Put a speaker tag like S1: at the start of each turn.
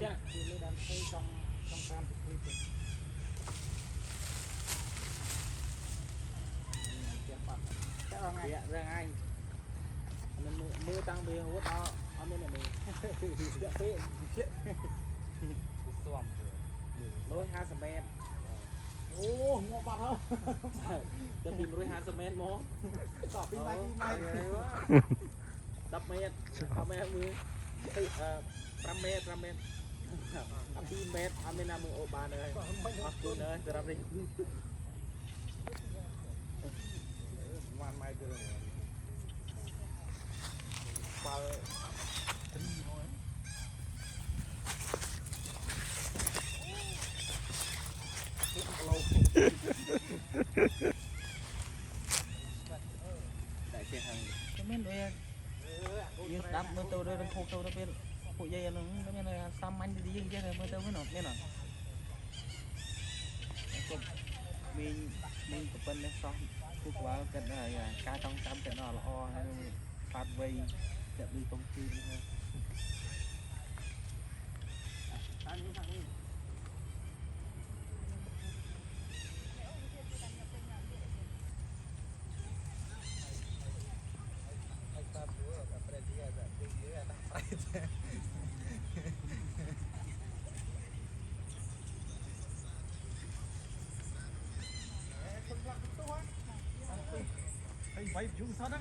S1: chắc thì mới đam thấy trong cam thì clip rồi chắc là ngày ra ngay mình mưa tăng bia hút nó ở bên này mình sẽ phê lối 50 mét ô ngọt bọt khôngจะปีนลอย50 métมั้งต่อปีนไปวะ10 mét 10 métมือ5 mét 5 mét 2 mét អត់មានណាមើលអូបានទេអត់គូនទេសម្រាប់នេះបានម៉ៃទៅបាល់ត្រីមួយតែចេះហើយមិនដូចយើងស្ដាប់មើលទៅរឹងខូចទៅទៅពេលពួកយាយហ្នឹងមានសាមញ្ញទីយើងចេះមើលទៅមិនអត់មានអត់គាត់មានប្រពន្ធនេះសោះពួកក្បាលគិតហើយការចង់ចាំគិតដល់ល្អហើយបាត់វ័យចាក់លុយតុងទីនេះហើយvậy chúng sao đó